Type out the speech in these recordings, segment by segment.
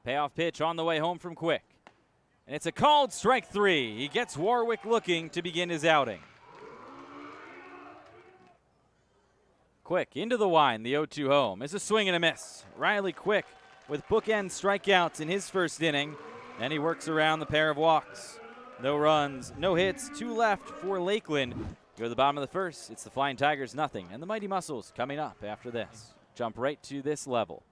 Payoff pitch on the way home from Quick. And it's a called strike 3. He gets Warwick looking to begin his outing. Quick into the wind, the 0-2 home. Is a swing and a miss. Riley Quick with bookend strikeouts in his first inning. And he works around the pair of walks. No runs, no hits, 2 left for Lakeland. Go to the bottom of the first. It's the Flying Tigers, nothing. And the Mighty Mussels coming up after this. Jump right to this level.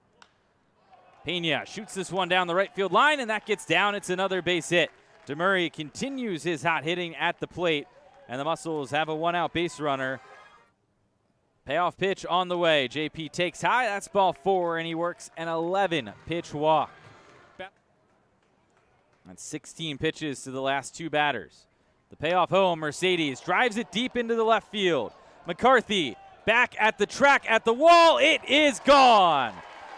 Pena shoots this one down the right field line, and that gets down. It's another base hit. DeMurray continues his hot hitting at the plate, and the Mussels have a 1-out base runner. Payoff pitch on the way. JP takes high. That's ball 4, and he works an 11-pitch walk. And 16 pitches to the last 2 batters. The payoff home, Mercedes drives it deep into the left field. McCarthy back at the track, at the wall. It is gone.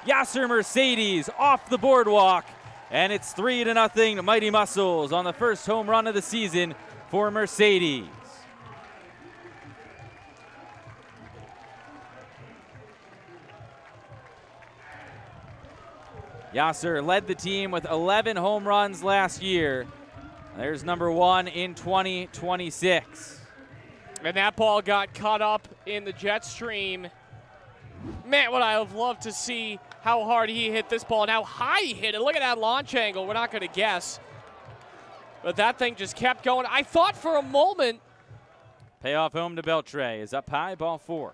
Yasser Mercedes off the boardwalk, and it's 3-0 Mighty Mussels on the first home run of the season for Mercedes. Yasser led the team with 11 home runs last year. There's number 1 in 2026. And that ball got caught up in the jet stream. Man, would I have loved to see how hard he hit this ball and how high he hit it. Look at that launch angle. We're not going to guess. But that thing just kept going. I thought for a moment. Payoff home to Beltre is up high, ball 4.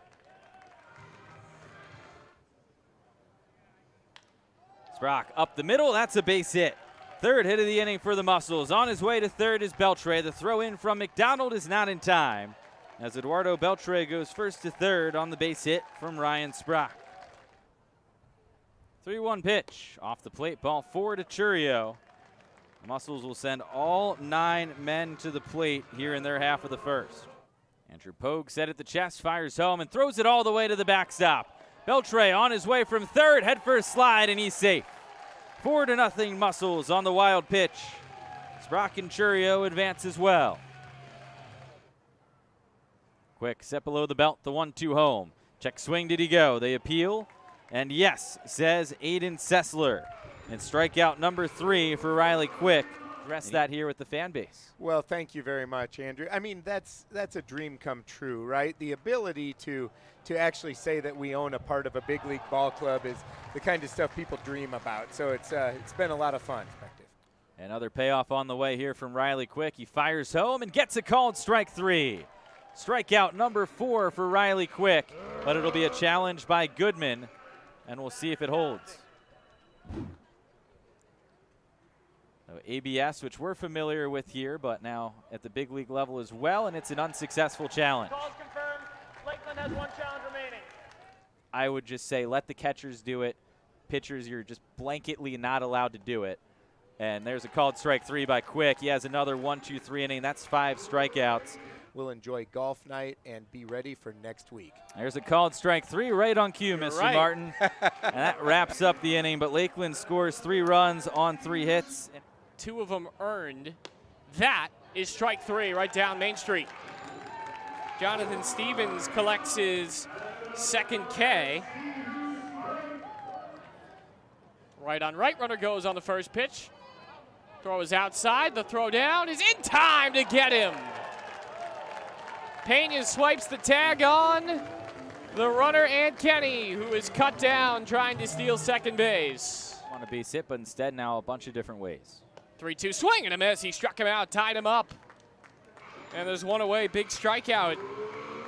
Sprock up the middle. That's a base hit. Third hit of the inning for the Mussels. On his way to third is Beltre. The throw in from McDonald is not in time, as Eduardo Beltre goes first to third on the base hit from Ryan Sprock. 3-1 pitch off the plate, ball 4 to Churio. The Mussels will send all 9 men to the plate here in their half of the first. Andrew Pogue set at the chest, fires home, and throws it all the way to the backstop. Beltre on his way from third, head first slide, and he's safe. 4-0 Mussels on the wild pitch. Sprock and Churio advance as well. Quick, set below the belt, the 1-2 home. Check swing, did he go? They appeal, and yes, says Aiden Sessler. And strikeout number 3 for Riley Quick. Address that here with the fan base. Well, thank you very much, Andrew. I mean, that's a dream come true, right? The ability to actually say that we own a part of a big league ball club is the kind of stuff people dream about. So it's been a lot of fun. Another payoff on the way here from Riley Quick. He fires home and gets a called strike 3. Strikeout number 4 for Riley Quick, but it'll be a challenge by Goodman, and we'll see if it holds. So ABS, which we're familiar with here, but now at the big league level as well, and it's an unsuccessful challenge. Calls confirmed. Lakeland has 1 challenge remaining. I would just say let the catchers do it. Pitchers, you're just blanketly not allowed to do it. And there's a called strike 3 by Quick. He has another 1-2-3 inning. That's 5 strikeouts. We'll enjoy golf night and be ready for next week. There's a called strike 3 right on cue, Mr. Right. Martin. And that wraps up the inning, but Lakeland scores 3 runs on 3 hits. 2 of them earned. That is strike 3 right down Main Street. Jonathan Stevens collects his 2nd K. Right on right, runner goes on the first pitch. Throw is outside, the throw down is in time to get him. Pena swipes the tag on the runner and Kenny, who is cut down trying to steal second base. On a base hit, but instead now a bunch of different ways. 3-2 swing and a miss. He struck him out, tied him up. And there's one away. Big strikeout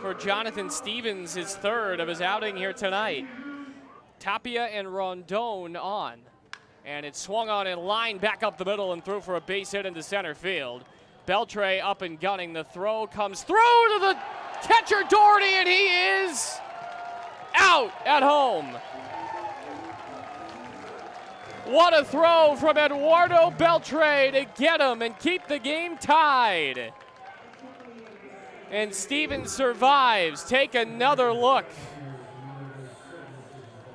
for Jonathan Stevens, his 3rd of his outing here tonight. Tapia and Rondon on. And it swung on and lined back up the middle and threw for a base hit into center field. Beltre up and gunning. The throw comes through to the catcher Doherty, and he is out at home. What a throw from Eduardo Beltre to get him and keep the game tied. And Stevens survives. Take another look.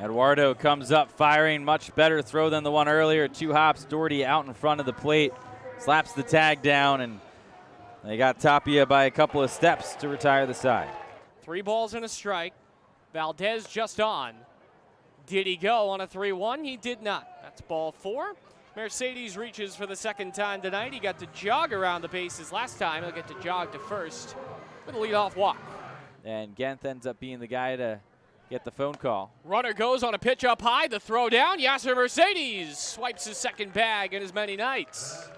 Eduardo comes up firing, much better throw than the one earlier. 2 hops, Doherty out in front of the plate, slaps the tag down, and they got Tapia by a couple of steps to retire the side. 3 balls and a strike. Valdez just on. Did he go on a 3-1? He did not. That's ball 4. Mercedes reaches for the second time tonight. He got to jog around the bases last time. He'll get to jog to first with a leadoff walk. And Genth ends up being the guy to get the phone call. Runner goes on a pitch up high. The throw down. Yasser Mercedes swipes his second bag in as many nights.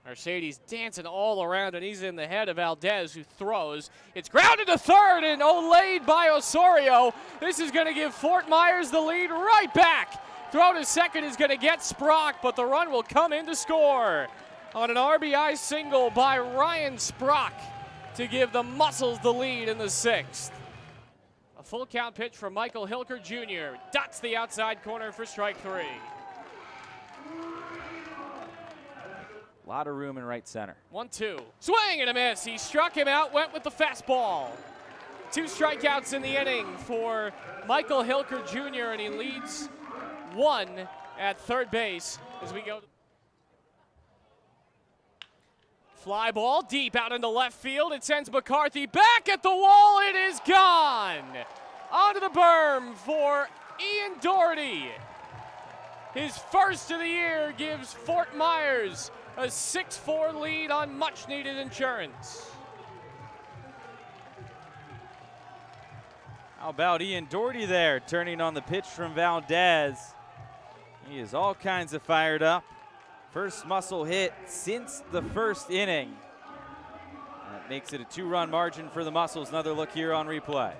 Mercedes dancing all around, and he's in the head of Valdez, who throws. It's grounded to third and laid by Osorio. This is going to give Fort Myers the lead right back. Throw to second is going to get Sprock, but the run will come in to score on an RBI single by Ryan Sprock to give the Mussels the lead in the 6th. A full count pitch from Michael Hilker Jr. Dots the outside corner for strike 3. A lot of room in right center. 1-2. Swing and a miss. He struck him out, went with the fastball. 2 strikeouts in the inning for Michael Hilker Jr., and he leads 1 at third base as we go. Fly ball deep out into left field. It sends McCarthy back at the wall. It is gone. Onto the berm for Ian Doherty. His first of the year gives Fort Myers a 6-4 lead on much-needed insurance. How about Ian Doherty there, turning on the pitch from Valdez. He is all kinds of fired up. First Mussel hit since the first inning. That makes it a 2-run margin for the Mussels. Another look here on replay.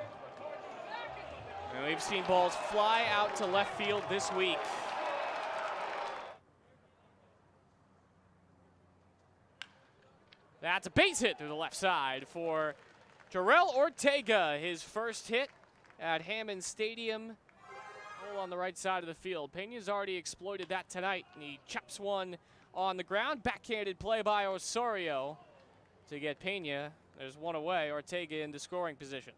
And we've seen balls fly out to left field this week. That's a base hit through the left side for Jarrell Ortega, his first hit at Hammond Stadium. Hole on the right side of the field. Pena's already exploited that tonight, and he chops one on the ground. Backhanded play by Osorio to get Pena. There's one away. Ortega into scoring position.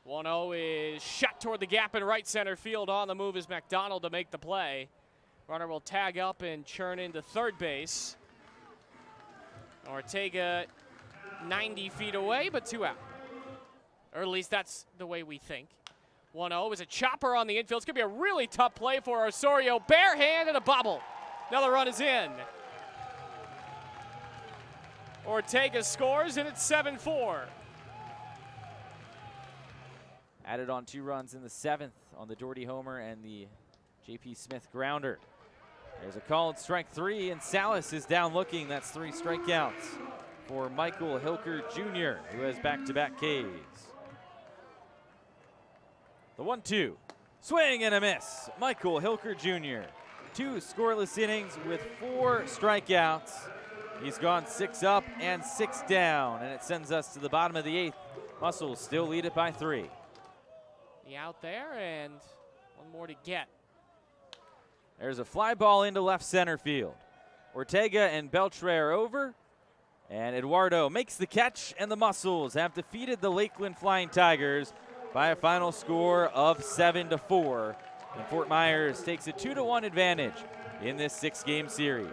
1-0 is shot toward the gap in right center field. On the move is McDonald to make the play. Runner will tag up and churn into third base. Ortega 90 feet away, but 2 out. Or at least that's the way we think. 1-0 is a chopper on the infield. It's going to be a really tough play for Osorio. Bare hand and a bobble. Another run is in. Ortega scores, and it's 7-4. Added on 2 runs in the 7th on the Doherty homer and the J.P. Smith grounder. There's a called strike 3, and Salas is down looking. That's 3 strikeouts for Michael Hilker Jr., who has back-to-back Ks. The 1-2. Swing and a miss. Michael Hilker Jr. 2 scoreless innings with 4 strikeouts. He's gone 6 up and 6 down, and it sends us to the bottom of the 8th. Mussels still lead it by 3. The out there, and one more to get. There's a fly ball into left center field. Ortega and Beltre are over, and Eduardo makes the catch, and the Mussels have defeated the Lakeland Flying Tigers by a final score of 7-4. And Fort Myers takes a 2-1 advantage in this 6-game series.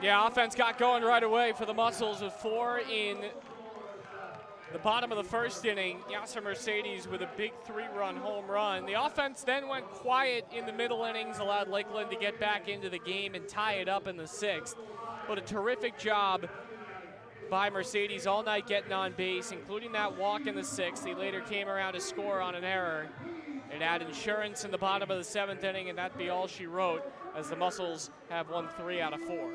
Yeah, offense got going right away for the Mussels with 4 in the bottom of the first inning. Yasser Mercedes with a big 3-run home run. The offense then went quiet in the middle innings, allowed Lakeland to get back into the game and tie it up in the 6th. But a terrific job by Mercedes all night getting on base, including that walk in the 6th. He later came around to score on an error. It had insurance in the bottom of the 7th inning, and that'd be all she wrote as the Mussels have won 3 out of 4.